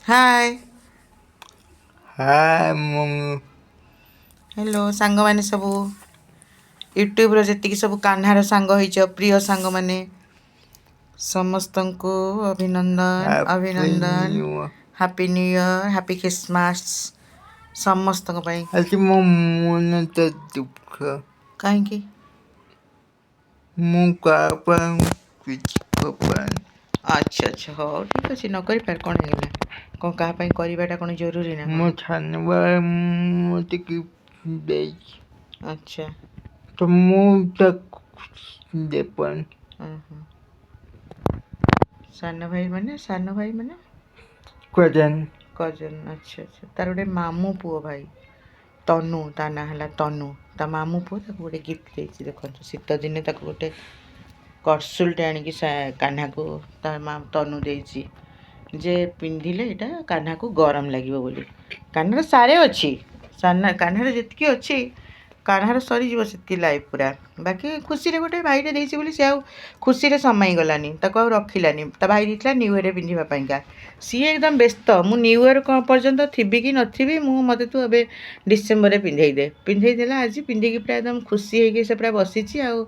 ହାଏ। ହାଏ mummy. Hello ସାଙ୍ଗମାନେ ସବୁ ୟୁଟ୍ୟୁବ୍ର ଯେତିକି ସବୁ କାହ୍ନାର ସାଙ୍ଗ ହେଇଛ ପ୍ରିୟ ସାଙ୍ଗମାନେ ସମସ୍ତଙ୍କୁ ଅଭିନନ୍ଦନ ହାପି ଅଭିନନ୍ଦନ। New happy new year happy Christmas ସମସ୍ତଙ୍କ ପାଇଁ। ଆଜି ମୋ ମନଟା ଦୁଃଖ। କାହିଁକି? ମୁଁ କାହା ପାଇଁ କିଛି କରିପାରୁନି। ଆଚ୍ଛା ଆଚ୍ଛା ହଉ ଠିକ୍ ଅଛି ନ କରିପାର କ'ଣ ହେଇଗଲା, କ'ଣ କାହା ପାଇଁ କରିବାଟା କ'ଣ ଜରୁରୀ ନା ମୋ କ'ଣ? ସାନ ଭାଇ ମୋତେ ଗିଫ୍ଟ ଦେଇଛି ଆଚ୍ଛା ତ ମୁଁ ତାକୁ ଦେଇପାରୁନି। ଓହୋ। ସାନ ଭାଇ ମାନେ କଜନ। କଜନ୍। ଆଚ୍ଛା ଆଚ୍ଛା ତାର ଗୋଟେ ମାମୁଁ ପୁଅ ଭାଇ ତନୁ, ତା ନାଁ ହେଲା ତନୁ। ତା ମାମୁଁ ପୁଅ ତାକୁ ଗୋଟେ ଗିଫ୍ଟ ଦେଇଛି। ଦେଖନ୍ତୁ ଶୀତ ଦିନେ ତାକୁ ଗୋଟେ କଟସୁଲଟେ ଆଣିକି କାହ୍ନାକୁ ତା ମା ତନୁ ଦେଇଛି ଯେ ପିନ୍ଧିଲେ ଏଇଟା କାହ୍ନାକୁ ଗରମ ଲାଗିବ ବୋଲି। କାହ୍ନାର ସାରେ ଅଛି, କାହ୍ନାର ଯେତିକି ଅଛି କାହ୍ନାର ସରିଯିବ ସେତିକି ଲାଇଫ୍ ପୁରା। ବାକି ଖୁସିରେ ଗୋଟେ ଭାଇଟେ ଦେଇଛି ବୋଲି ସେ ଆଉ ଖୁସିରେ ସମାଇ ଗଲାନି, ତାକୁ ଆଉ ରଖିଲାନି। ତା ଭାଇ ଦେଇଥିଲା ନ୍ୟୁ ଇୟର୍ରେ ପିନ୍ଧିବା ପାଇଁକା। ସିଏ ଏକଦମ ବ୍ୟସ୍ତ, ମୁଁ ନ୍ୟୁ ଇୟର୍ ପର୍ଯ୍ୟନ୍ତ ଥିବି କି ନଥିବି, ମୋତେ ତୁ ଏବେ ଡିସେମ୍ବରରେ ପିନ୍ଧେଇ ଦେଲା। ଆଜି ପିନ୍ଧିକି ପୁରା ଏକଦମ ଖୁସି ହେଇକି ସେ ପୁରା ବସିଛି ଆଉ।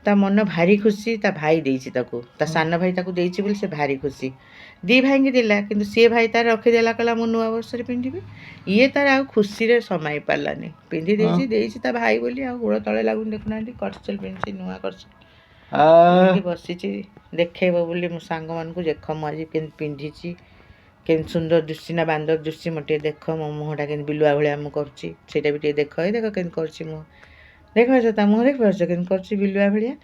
ତା ମନ ଭାରି ଖୁସି, ତା ଭାଇ ଦେଇଛି ତାକୁ, ତା ସାନ ଭାଇ ତାକୁ ଦେଇଛି ବୋଲି ସେ ଭାରି ଖୁସି। ଦି ଭାଇଙ୍କି ଦେଲା କିନ୍ତୁ ସିଏ ଭାଇ ତାର ରଖିଦେଲା, କହିଲା ମୁଁ ନୂଆ ବର୍ଷରେ ପିନ୍ଧିବି। ଇଏ ତାର ଆଉ ଖୁସିରେ ସମାଇ ପାରିଲାନି, ପିନ୍ଧି ଦେଇଛି ତା ଭାଇ ବୋଲି। ଆଉ ଗୋଡ଼ ତଳେ ଲାଗୁନି, ଦେଖୁନାହାନ୍ତି କଟସଲ ପିନ୍ଧିଛି, ନୂଆ କଟସଲ ପିନ୍ଧିକି ବସିଛି। ଦେଖେଇବ ବୋଲି ମୋ ସାଙ୍ଗମାନଙ୍କୁ, ଦେଖ ମୁଁ ଆଜି କେମିତି ପିନ୍ଧିଛି, କେମିତି ସୁନ୍ଦର ଦୁଶୁଛି ନା ବାନ୍ଦର ଦୁଶୁଛି, ମୋର ଟିକେ ଦେଖ ମୋ ମୁହଁଟା କେମିତି ବିଲୁଆ ଭଳିଆ ମୁଁ କରୁଛି, ସେଇଟା ବି ଟିକେ ଦେଖ। ଦେଖ କେମିତି କରୁଛି ମୁହଁ, ଦେଖିପାରୁଛ ତା ମୁହଁ, ଦେଖିପାରୁଛ କେମିତି କରୁଛି ବିଲୁଆ ଭଳିଆ।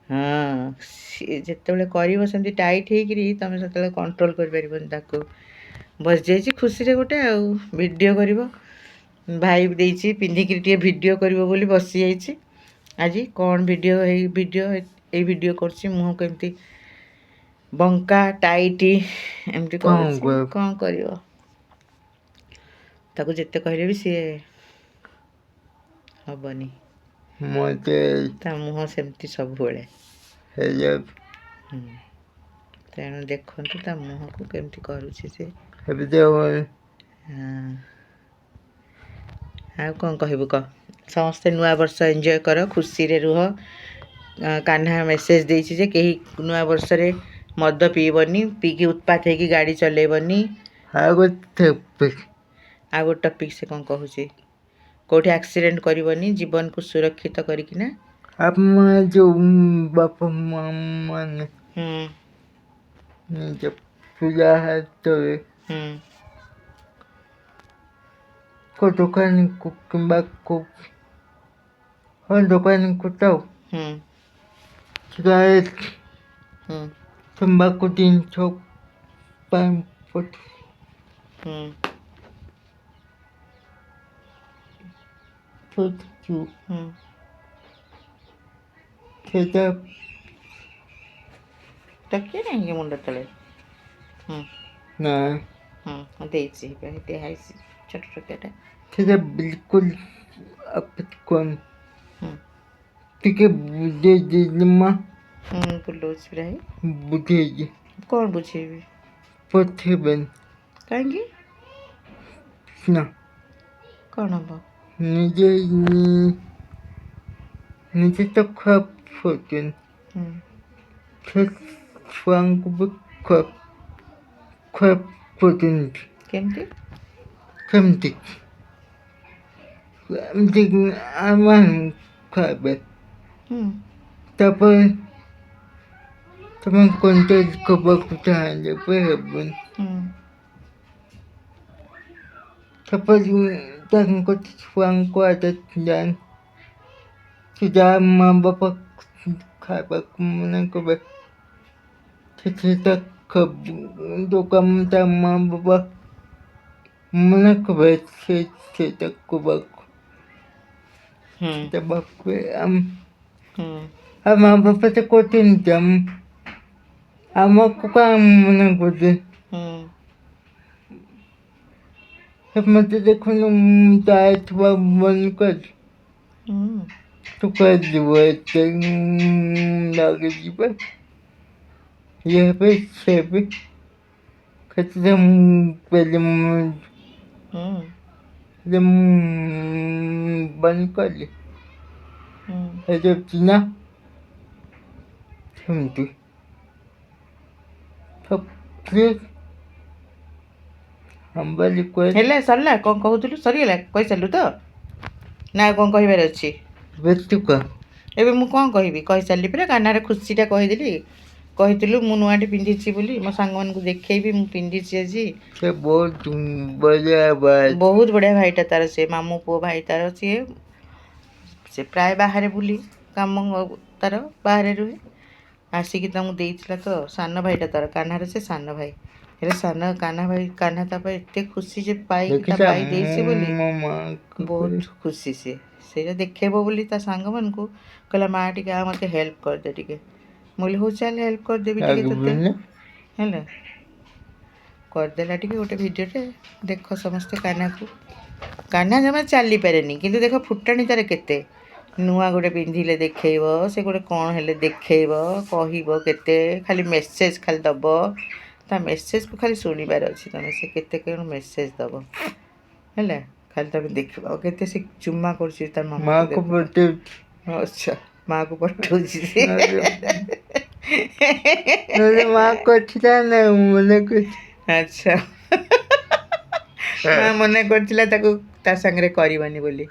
ହଁ, ସିଏ ଯେତେବେଳେ କରିବ ସେମିତି ଟାଇଟ୍ ହେଇକିରି ତୁମେ ସେତେବେଳେ କଣ୍ଟ୍ରୋଲ୍ କରିପାରିବନି ତାକୁ। ବସିଯାଇଛି ଖୁସିରେ ଗୋଟେ ଆଉ, ଭିଡ଼ିଓ କରିବ। ଭାଇ ଦେଇଛି ପିନ୍ଧିକିରି ଟିକେ ଭିଡ଼ିଓ କରିବ ବୋଲି ବସିଯାଇଛି। ଆଜି କ'ଣ ଏଇ ଭିଡ଼ିଓ କରୁଛି, ମୁହଁ କେମିତି ବଙ୍କା ଟାଇଟ୍ ଏମିତି କରୁଛି। କ'ଣ କରିବ, ତାକୁ ଯେତେ କହିଲେ ବି ସିଏ ହବନି। ମୋତେ ତା ମୁହଁ ସେମିତି ସବୁବେଳେ। ତେଣୁ ଦେଖନ୍ତୁ ତା ମୁହଁକୁ କେମିତି କରୁଛି ସେ। ହଁ, ଆଉ କ'ଣ କହିବୁ କହ? ସମସ୍ତେ ନୂଆ ବର୍ଷ ଏନ୍ଜୟ କର, ଖୁସିରେ ରୁହ। କାହ୍ନା ମେସେଜ୍ ଦେଇଛି ଯେ କେହି ନୂଆ ବର୍ଷରେ ମଦ ପିଇବନି, ପିଇକି ଉତ୍ପାତ ହେଇକି ଗାଡ଼ି ଚଲେଇବନି। ଆଉ ଗୋଟେ ଟପିକ୍ ସେ କ'ଣ କହୁଛି, କେଉଁଠି ଆକ୍ସିଡେଣ୍ଟ କରିବନି, ଜୀବନକୁ ସୁରକ୍ଷିତ କରିକିନା। ଆମ ଯେଉଁ ବାପା ମା ମାନେ ନିଜ ପିଲା ହାତରେ ଦୋକାନକୁ କିମ୍ବା ଦୋକାନକୁ ଯାଉ, ସିଗାରେଟ୍ ତମ୍ବାଖୁ ଜିନିଷ ପାଇଁ ସେଇଟା ଟକିଏ କାହିଁକି ମୁଣ୍ଡ ତଳେ ନା, ଦେଇଛି ଦିଆହେଇଛି ଛୋଟ ଟକିଆଟା। ସେଇଟା ବିଲକୁଲ ଆପତ୍ତି କରୁନି। ଟିକେ ବୁଝେଇ ଦେଇଛି ମା। ବୁଲଉଛି ପ୍ରାୟ। ବୁଝେଇଛି। କ'ଣ ବୁଝେଇବି? ପଠେଇବେନି। କାହିଁକି? ନା, କ'ଣ ହବ? ନିଜେ ତ ଖରାପ ହେଉଛନ୍ତି, ସେ ଛୁଆଙ୍କୁ ବି ଖରାପ କରୁଛନ୍ତି। କେମିତି ଆମେ ଖାଇବେ, ତାପରେ ତମେ କଣ୍ଟ୍ରୋଲ କରିବାକୁ ଚାହିଁଲେ ବି ହେବନି। ତାପରେ ତାଙ୍କ ଛୁଆଙ୍କ ଆଦତ ଯାଏନି, ସେ ଯାହା ମା ବାପା ଖାଇବାକୁ ମନା କରିବେ ସେଟା ଦୋକାନ ତା ମା ବାପା ମନା କରିବେ ସେଟା କରିବାକୁ। ମା ବାପା ତ କରୁଛନ୍ତି, ଆମକୁ କାଇଁ ମନା କରୁଛନ୍ତି? ମୋତେ ଦେଖୁନୁ ମୁଁ ଯାଇଥିବା ବନ୍ଦ କରିଛି, ତୁ କରିଯିବୁ ଏତେ ଲାଗିଯିବେ ଇଏ ବି ସେ ବି Kasi pwede mo bangkali. Ada Cina. ସେମିତି ଆମ୍ବାଲି କୁଆଡ଼େ ହେଲା ସରିଲା କ'ଣ କହୁଥିଲୁ ସରିଗଲା କହିସାରିଲୁ ତ ନା ଆଉ କ'ଣ କହିବାର ଅଛି ବେତୁକା ଏବେ ମୁଁ କ'ଣ କହିବି କହିସାରିଲି ପୁରା କାହ୍ନାର ଖୁସିଟା କହିଦେଲି କହିଥିଲୁ ମୁଁ ନୂଆଟେ ପିନ୍ଧିଛି ବୋଲି ମୋ ସାଙ୍ଗମାନଙ୍କୁ ଦେଖେଇବି ମୁଁ ପିନ୍ଧିଛି ଆଜି ସେ ବହୁତ ବଢ଼ିଆ ଭାଇ ବହୁତ ବଢ଼ିଆ ଭାଇଟା ତାର ସେ ମାମୁଁ ପୁଅ ଭାଇ ତାର ସିଏ ସେ ପ୍ରାୟ ବାହାରେ ବୁଲି କାମ ତାର ବାହାରେ ରୁହେ ଆସିକି ତାଙ୍କୁ ଦେଇଥିଲା ତ ସାନ ଭାଇଟା ତାର କାହ୍ନାର ସେ ସାନ ଭାଇ ହେଲେ ସାନ କାହ୍ନା ଭାଇ କାହ୍ନା ତା ପାଇଁ ଏତେ ଖୁସି ଯେ ପାଇକି ତା ଭାଇ ଦେଇଛି ବୋଲି ବହୁତ ଖୁସି ସିଏ ସେଇଟା ଦେଖେଇବ ବୋଲି ତା ସାଙ୍ଗମାନଙ୍କୁ କହିଲା ମା ଟିକେ ମୋତେ ହେଲ୍ପ କରିଦେ ଟିକେ ମୁଁ କହିଲି ହଉ ଚାଲ ହେଲ୍ପ କରିଦେବି ଟିକେ ତୋତେ ହେଲା କରିଦେଲା ଟିକେ ଗୋଟେ ଭିଡ଼ିଓଟେ ଦେଖ ସମସ୍ତେ କାହ୍ନାକୁ କାହ୍ନା ଜମା ଚାଲିପାରେନି କିନ୍ତୁ ଦେଖ ଫୁଟାଣି ତାର କେତେ ନୂଆ ଗୋଟେ ପିନ୍ଧିଲେ ଦେଖେଇବ ସେ ଗୋଟେ କ'ଣ ହେଲେ ଦେଖେଇବ କହିବ କେତେ ଖାଲି ମେସେଜ୍ ଖାଲି ଦେବ ତା ମେସେଜ୍କୁ ଖାଲି ଶୁଣିବାର ଅଛି ତମେ ସେ କେତେ କ'ଣ ମେସେଜ୍ ଦେବ ହେଲା ଖାଲି ତମେ ଦେଖିବ ଆଉ କେତେ ସେ ଚୁମା କରୁଛି ତା ମାମାକୁ ପଠଉଛି ଆଚ୍ଛା ମାଆକୁ ପଠଉଛି ମା କରିଥିଲା ନା ମନେ କରୁଛି ଆଚ୍ଛା ମା ମନେ କରିଥିଲା ତାକୁ ତା ସାଙ୍ଗରେ କରିବନି ବୋଲି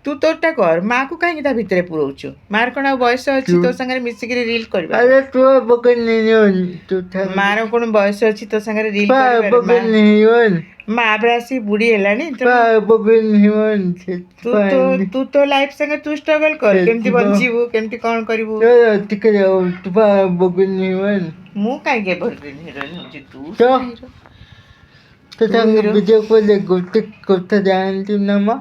ତୁ ତୋରଟା କର ମାଆକୁ କାହିଁକି ତା ଭିତରେ ପୁରଉଛୁ ମାର କ'ଣ ଆଉ ବୟସ ଅଛି ତୋ ସାଙ୍ଗରେ ମିଶିକିରି ରିଲ୍ କରିବା ମାର କ'ଣ ବୟସ ଅଛି ତୋ ସାଙ୍ଗରେ ରିଲ୍ କରିବା ମା ଏବେ ଆସିକି ବୁଢ଼ୀ ହେଲାଣି ତୁ ତୋ ଲାଇଫ୍ ସାଙ୍ଗେ ତୁ ଷ୍ଟ୍ରଗଲ୍ କର କେମିତି ବଞ୍ଚିବୁ କେମିତି କ'ଣ କରିବୁ ମୁଁ କାହିଁକି ଏଭରଗ୍ରୀନ୍ ହିରୋଇନ୍ ହେଉଛି ତୁ ଭିଡ଼ିଓ କଲ୍ ଗୋଟେ କଥା ଜାଣନ୍ତି ନା ମା